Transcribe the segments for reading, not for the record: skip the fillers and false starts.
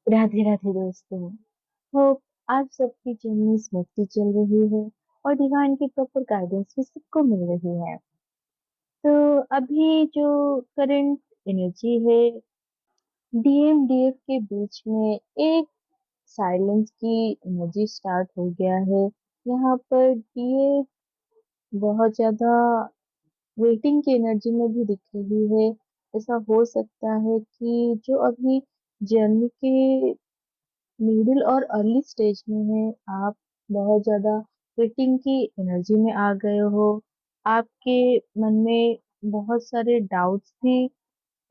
राधे राधे दोस्तों। होप आप सबकी जर्नी स्मूथली चल रही है और डिवाइन की प्रॉपर गाइडेंस भी सबको मिल रही है। तो अभी जो करंट एनर्जी है, डीएम डीएफ के बीच में एक साइलेंस की एनर्जी स्टार्ट हो गया है। यहाँ पर डीएफ बहुत ज्यादा वेटिंग की एनर्जी में भी दिख रही है। ऐसा हो सकता है कि जो अभी जर्नी के मिडिल और अर्ली स्टेज में है, आप बहुत ज्यादा वेटिंग की एनर्जी में आ गए हो। आपके मन में बहुत सारे डाउट्स भी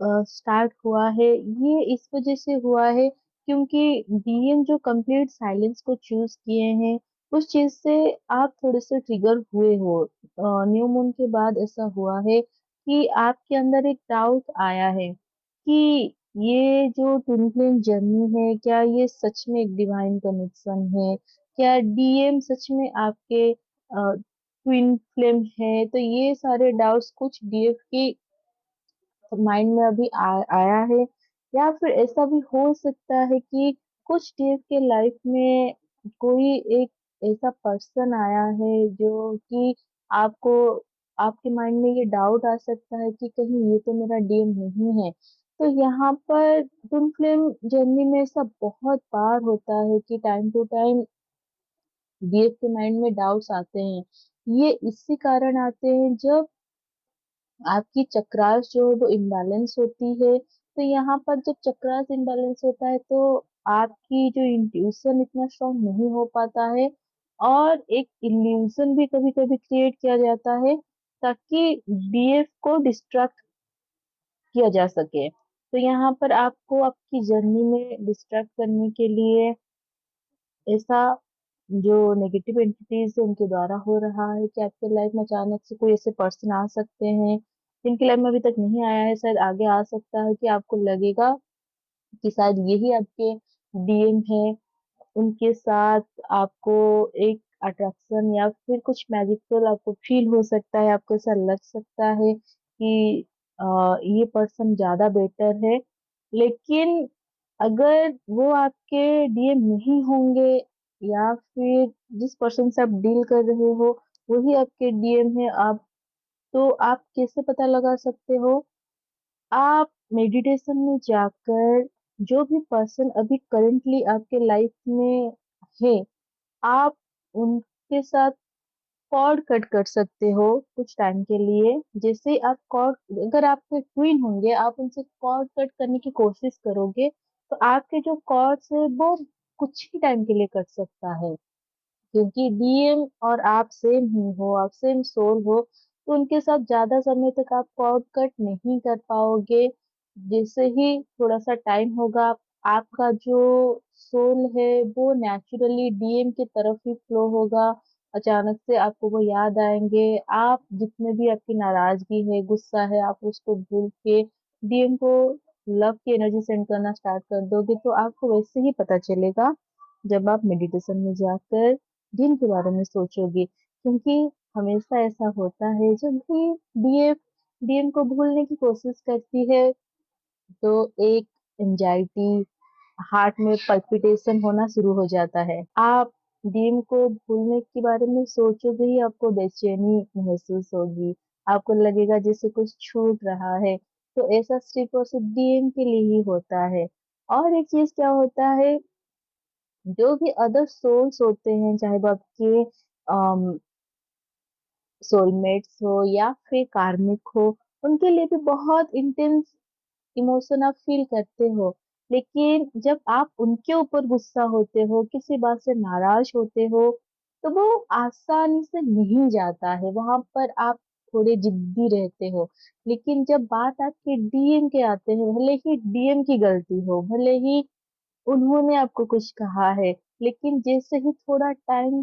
स्टार्ट हुआ है। ये इस वजह से हुआ है क्योंकि डीएन जो कंप्लीट साइलेंस को चूज किए हैं, उस चीज से आप थोड़े से ट्रिगर हुए हो। न्यू मून के बाद ऐसा हुआ है कि आपके अंदर एक डाउट आया है कि ये जो ट्विन फ्लेम जर्नी है, क्या ये सच में एक डिवाइन कनेक्शन है? क्या डीएम सच में आपके ट्विन फ्लेम है? तो ये सारे डाउट्स कुछ डीएफ की माइंड में अभी आया है। या फिर ऐसा भी हो सकता है कि कुछ डेज के लाइफ में कोई एक ऐसा पर्सन आया है जो कि आपको, आपके माइंड में ये डाउट आ सकता है कि कहीं ये तो मेरा डीएम नहीं है। तो यहाँ पर ट्विन फ्लेम जर्नी में ऐसा बहुत बार होता है कि टाइम टू टाइम डीएफ के माइंड में डाउट्स आते हैं। ये इसी कारण आते हैं जब आपकी चक्रास जो है वो इम्बैलेंस होती है। तो यहाँ पर जब चक्रास इम्बैलेंस होता है तो आपकी जो इंट्यूशन इतना स्ट्रांग नहीं हो पाता है, और एक इल्यूजन भी कभी कभी क्रिएट किया जाता है ताकि डीएफ को डिस्ट्रैक्ट किया जा सके। तो यहाँ पर आपको आपकी जर्नी में डिस्ट्रैक्ट करने के लिए ऐसा जो नेगेटिव एंटिटीज है उनके द्वारा हो रहा है कि आपके लाइफ में अचानक से कोई ऐसे पर्सन आ सकते हैं जिनकी लाइफ में अभी तक नहीं आया है, शायद आगे आ सकता है कि आपको लगेगा कि शायद यही आपके डीएम है। उनके साथ आपको एक अट्रैक्शन या फिर कुछ मैजिकल आपको फील हो सकता है, आपको ऐसा लग सकता है कि ये पर्सन ज्यादा बेटर है। लेकिन अगर वो आपके डीएम नहीं होंगे या फिर जिस पर्सन से आप डील कर रहे हो वही आपके डीएम है, आप तो आप कैसे पता लगा सकते हो? आप मेडिटेशन में जाकर जो भी पर्सन अभी करंटली आपके लाइफ में है, आप उनके साथ कॉर्ड कट कर सकते हो कुछ टाइम के लिए। जैसे आप कॉर्ड, अगर आपके ट्विन होंगे, आप उनसे कॉर्ड कट करने की कोशिश करोगे तो आपके जो कॉर्ड्स है वो कुछ ही टाइम के लिए कट सकता है, क्योंकि डीएम और आप सेम ही हो, आप सेम सोल हो। तो उनके साथ ज्यादा समय तक आप कॉर्ड कट नहीं कर पाओगे। जैसे ही थोड़ा सा टाइम होगा, आपका जो सोल है वो नेचुरली डीएम की तरफ ही फ्लो होगा। अचानक से आपको वो याद आएंगे। आप जितने भी आपकी नाराजगी है, गुस्सा है, आप उसको भूल के डीएम को लव की एनर्जी सेंड करना स्टार्ट कर दोगे। तो आपको वैसे ही पता चलेगा जब आप मेडिटेशन में जाकर दिन के बारे में सोचोगे। क्योंकि हमेशा ऐसा होता है जब भी डीएफ डीएम को भूलने की कोशिश करती है तो एक एंजाइटी, हार्ट में पल्पिटेशन होना शुरू हो जाता है। आप डीएम को भूलने के बारे में सोचोगे ही आपको बेचैनी महसूस होगी, आपको लगेगा जैसे कुछ छूट रहा है। तो ऐसा सिर्फ और सिर्फ डीएम के लिए ही होता है। और एक चीज क्या होता है, जो भी अदर सोल्स होते हैं, चाहे वो आपके सोलमेट्स हो या फिर कार्मिक हो, उनके लिए भी बहुत इंटेंस इमोशन आप फील करते हो। लेकिन जब आप उनके ऊपर गुस्सा होते हो, किसी बात से नाराज होते हो, तो वो आसानी से नहीं जाता है, वहां पर आप थोड़े जिद्दी रहते हो। लेकिन जब बात आपके डीएम के आते हैं, भले ही डीएम की गलती हो, भले ही उन्होंने आपको कुछ कहा है, लेकिन जैसे ही थोड़ा टाइम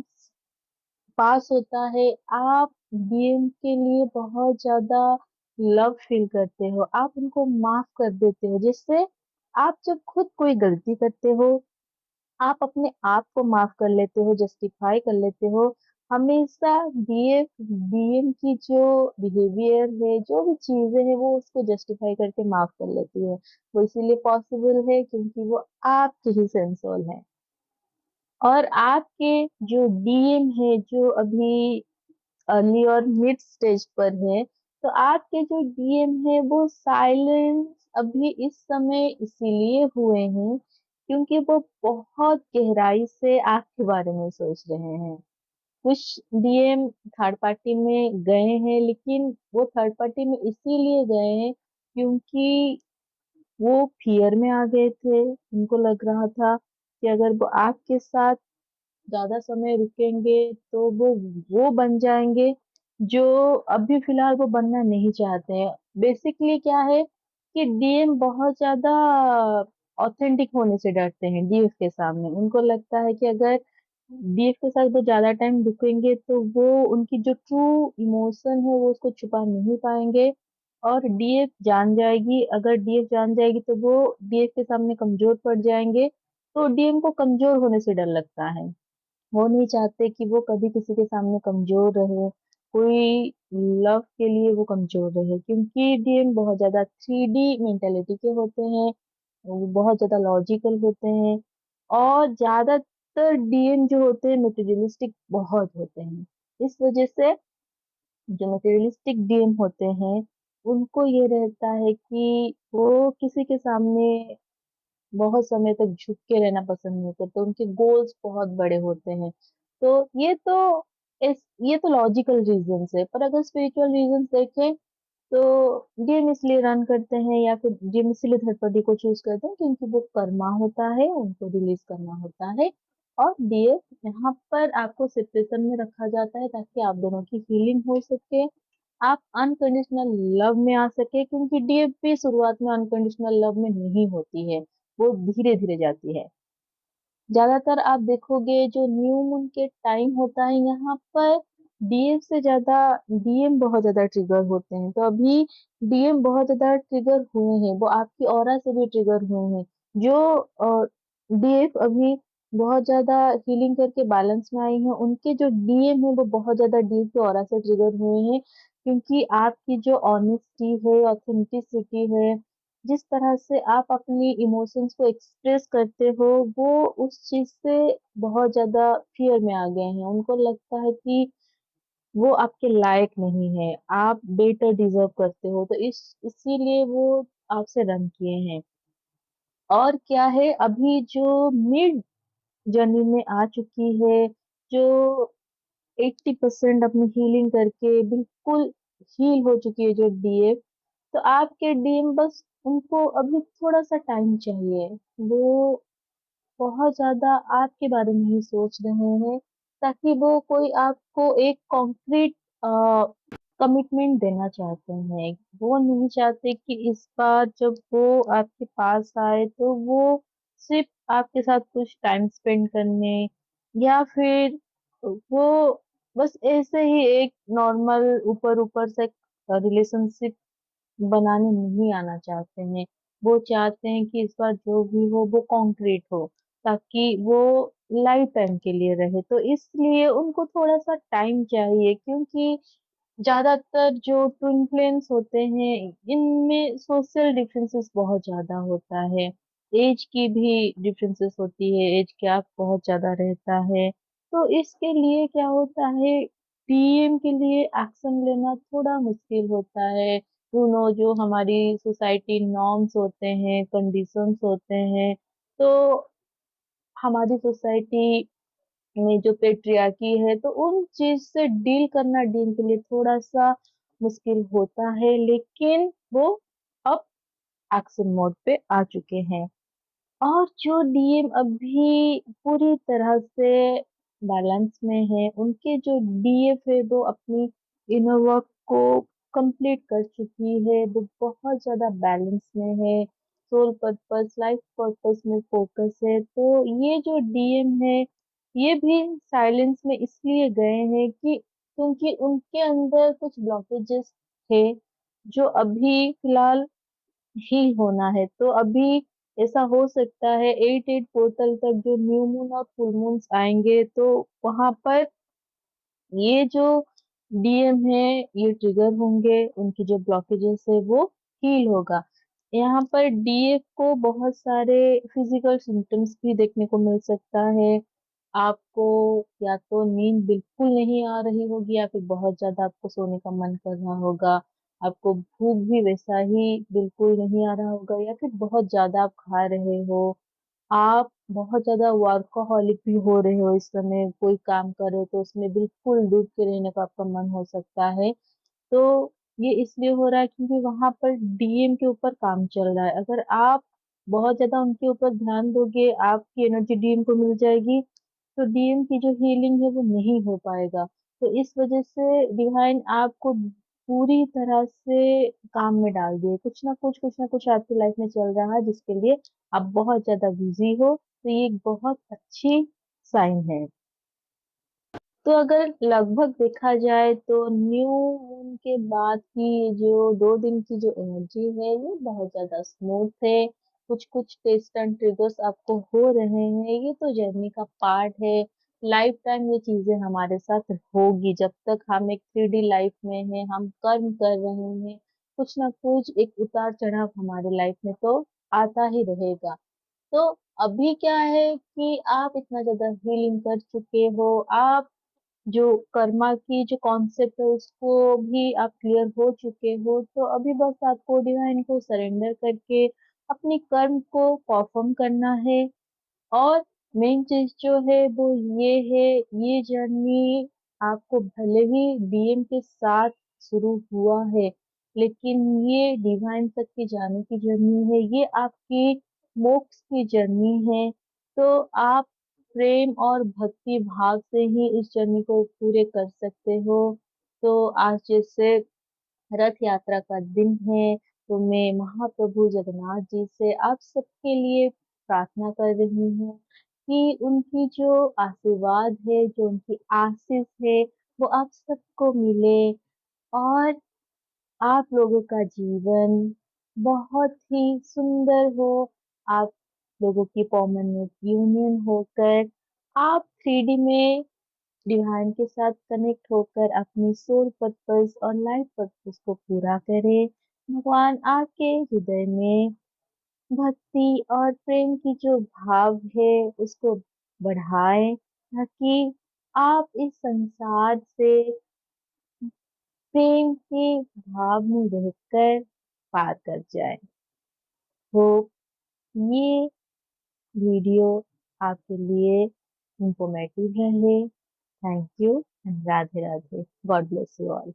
पास होता है, आप डीएम के लिए बहुत ज्यादा लव फील करते हो, आप उनको माफ कर देते हो। जिससे आप जब खुद कोई गलती करते हो, आप अपने आप को माफ कर लेते हो, जस्टिफाई कर लेते हो। हमेशा डीएफ डीएम की जो बिहेवियर है, जो भी चीजें हैं, वो उसको जस्टिफाई करके माफ कर लेती है। वो इसीलिए पॉसिबल है क्योंकि वो आपके ही सेंसोल है। और आपके जो डीएम है, जो अभी अर्ली और मिड स्टेज पर है, तो आपके जो डीएम है वो साइलेंस अभी इस समय इसीलिए हुए हैं क्योंकि वो बहुत गहराई से आपके बारे में सोच रहे हैं। कुछ डीएम थर्ड पार्टी में गए हैं, लेकिन वो थर्ड पार्टी में इसीलिए गए हैं क्योंकि वो फियर में आ गए थे। उनको लग रहा था कि अगर वो आपके साथ ज्यादा समय रुकेंगे तो वो बन जाएंगे जो अभी फिलहाल वो बनना नहीं चाहते हैं। बेसिकली क्या है कि डीएम बहुत ज्यादा ऑथेंटिक होने से डरते हैं डीएफ के सामने। उनको लगता है कि अगर डीएफ के साथ वो ज्यादा टाइम रुकेंगे तो वो उनकी जो ट्रू इमोशन है वो उसको छुपा नहीं पाएंगे। और डीएफ जान जाएगी, अगर डीएफ जान जाएगी तो वो डीएफ के सामने कमजोर पड़ जाएंगे। तो डीएम को कमजोर होने से डर लगता है। वो नहीं चाहते कि वो कभी किसी के सामने कमजोर रहे, कोई लव के लिए वो कमजोर रहे, क्योंकि डीएम बहुत ज्यादा 3D मेंटेलिटी के होते हैं। वो बहुत ज्यादा लॉजिकल होते हैं। और ज्यादातर डीएम जो होते हैं मटेरियलिस्टिक बहुत होते हैं। इस वजह से जो मटेरियलिस्टिक डीएम होते हैं उनको ये रहता है कि वो किसी के सामने बहुत समय तक झुक के रहना पसंद नहीं करते। उनके गोल्स बहुत बड़े होते हैं। तो ये तो लॉजिकल रीजंस है, पर अगर स्पिरिचुअल रीजंस देखें तो गेम इसलिए रन करते हैं या फिर गेम इसलिए थर्ड पार्टी को चूज करते हैं क्योंकि वो कर्मा होता है, उनको रिलीज करना होता है। और डीएफ यहाँ पर आपको सेपरेशन में रखा जाता है ताकि आप दोनों की हीलिंग हो सके, आप अनकंडीशनल लव में आ सके, क्योंकि डीएफ भी शुरुआत में अनकंडीशनल लव में नहीं होती है, वो धीरे धीरे जाती है। ज्यादातर आप देखोगे जो न्यू मून के टाइम होता है यहाँ पर डीएम से ज्यादा डीएम बहुत ज्यादा ट्रिगर होते हैं। तो अभी डीएम बहुत ज्यादा ट्रिगर हुए हैं, वो आपकी ऑरा से भी ट्रिगर हुए हैं। जो डीएफ अभी बहुत ज्यादा हीलिंग करके बैलेंस में आई हैं, उनके जो डीएम है वो बहुत ज्यादा डीएफ की ऑरा से ट्रिगर हुए हैं, क्योंकि आपकी जो ऑनेस्टी है, ऑथेंटिसिटी है, जिस तरह से आप अपनी इमोशंस को एक्सप्रेस करते हो, वो उस चीज से बहुत ज्यादा फियर में आ गए हैं। उनको लगता है कि वो आपके लायक नहीं है, आप बेटर डिजर्व करते हो, तो इसीलिए वो आपसे रन किए हैं। और क्या है, अभी जो मिड जर्नी में आ चुकी है, जो 80% अपनी हीलिंग करके बिल्कुल हील हो चुकी है, जो डीएफ, तो आपके डीएम बस उनको अभी थोड़ा सा टाइम चाहिए। वो बहुत ज्यादा आपके बारे में ही सोच रहे हैं ताकि वो कोई आपको एक कॉन्क्रीट कमिटमेंट देना चाहते हैं। वो नहीं चाहते कि इस बार जब वो आपके पास आए तो वो सिर्फ आपके साथ कुछ टाइम स्पेंड करने या फिर वो बस ऐसे ही एक नॉर्मल ऊपर ऊपर से रिलेशनशिप बनाने नहीं आना चाहते हैं। वो चाहते हैं कि इस बार जो भी हो वो कॉन्क्रीट हो, ताकि वो लाइफ टाइम के लिए रहे। तो इसलिए उनको थोड़ा सा टाइम चाहिए, क्योंकि ज्यादातर जो ट्विन फ्लेम्स होते हैं इनमें सोशल डिफरेंसेस बहुत ज्यादा होता है। एज की भी डिफरेंसेस होती है, एज गैप बहुत ज्यादा रहता है। तो इसके लिए क्या होता है, पीएम के लिए एक्शन लेना थोड़ा मुश्किल होता है। यू नो, जो हमारी सोसाइटी नॉर्म्स होते हैं, कंडीशंस होते हैं, तो हमारी सोसाइटी में जो पेट्रियार्की है, तो उन चीज से डील करना डीन के लिए थोड़ा सा मुश्किल होता है। लेकिन वो अब एक्शन मोड पे आ चुके हैं। और जो डीएम अभी पूरी तरह से बैलेंस में है, उनके जो डीएफ है वो अपनी इनर वर्क को कंप्लीट कर चुकी है, वो बहुत ज्यादा बैलेंस में है, सोल पर्पस, लाइफ पर्पस में फोकस है। तो ये जो डीएम है ये भी साइलेंस में इसलिए गए हैं कि क्योंकि उनके अंदर कुछ ब्लॉकेजेस थे जो अभी फिलहाल ही होना है। तो अभी ऐसा हो सकता है 8-8 पोर्टल तक जो न्यू मून और फुल मून्स आएंगे तो वहां पर ये जो डीएम है, ये ट्रिगर होंगे, उनकी जो ब्लॉकेजेस है वो हील होगा। यहाँ पर डीएफ को बहुत सारे फिजिकल सिम्टम्स भी देखने को मिल सकता है। आपको या तो नींद बिल्कुल नहीं आ रही होगी, या फिर बहुत ज्यादा आपको सोने का मन कर रहा होगा। आपको भूख भी वैसा ही बिल्कुल नहीं आ रहा होगा, या फिर बहुत ज्यादा आप खा रहे हो। आप बहुत ज्यादा वर्कोहॉलिक भी हो रहे हो, इस समय कोई काम कर रहे हो तो उसमें बिल्कुल डूब के रहने का आपका मन हो सकता है। तो ये इसलिए हो रहा है क्योंकि वहां पर डीएम के ऊपर काम चल रहा है। अगर आप बहुत ज्यादा उनके ऊपर ध्यान दोगे, आपकी एनर्जी डीएम को मिल जाएगी, तो डीएम की जो हीलिंग है वो नहीं हो पाएगा। तो इस वजह से डिवाइन आपको पूरी तरह से काम में डाल दिए, कुछ ना कुछ आपकी लाइफ में चल रहा है जिसके लिए आप बहुत ज्यादा बिजी हो। तो ये एक बहुत अच्छी साइन है। तो अगर लगभग देखा जाए तो न्यू मून के बाद की जो 2 दिन की जो एनर्जी है ये बहुत ज्यादा स्मूथ है। कुछ कुछ टेस्ट एंड ट्रिगर्स आपको हो रहे हैं, ये तो जर्नी का पार्ट है। लाइफ टाइम ये चीजें हमारे साथ होगी, जब तक हम एक 3D लाइफ में हैं, हम कर्म कर रहे हैं, कुछ ना कुछ एक उतार चढ़ाव हमारे लाइफ में तो आता ही रहेगा। तो अभी क्या है कि आप इतना ज्यादा हीलिंग कर चुके हो, आप जो कर्मा की जो कॉन्सेप्ट है उसको भी आप क्लियर हो चुके हो, तो अभी बस आपको डिवाइन को सरेंडर करके अपनी कर्म को परफॉर्म करना है। और मेन चीज जो है वो ये है, ये जर्नी आपको भले ही डीएम के साथ शुरू हुआ है, लेकिन ये डिवाइन तक की जाने की जर्नी है, ये आपकी मोक्ष की जर्नी है। तो आप प्रेम और भक्ति भाव से ही इस जर्नी को पूरे कर सकते हो। तो आज जैसे रथ यात्रा का दिन है, तो मैं महाप्रभु जगन्नाथ जी से आप सबके लिए प्रार्थना कर रही हूँ कि उनकी जो आशीर्वाद है, जो उनकी आशीष है, वो आप सबको मिले, और आप लोगों का जीवन बहुत ही सुंदर हो। आप लोगों की परमानेंट यूनियन होकर आप 3D में डिवाइन के साथ कनेक्ट होकर अपनी सोल पर्पस और लाइफ पर्पस को पूरा करें। भगवान आपके हृदय में भक्ति और प्रेम की जो भाव है उसको बढ़ाए, ताकि आप इस संसार से प्रेम के भाव में रहकर पार कर जाए। होप ये वीडियो आपके लिए इंफॉर्मेटिव रहे। Thank you and Radhe Radhe. God bless you all.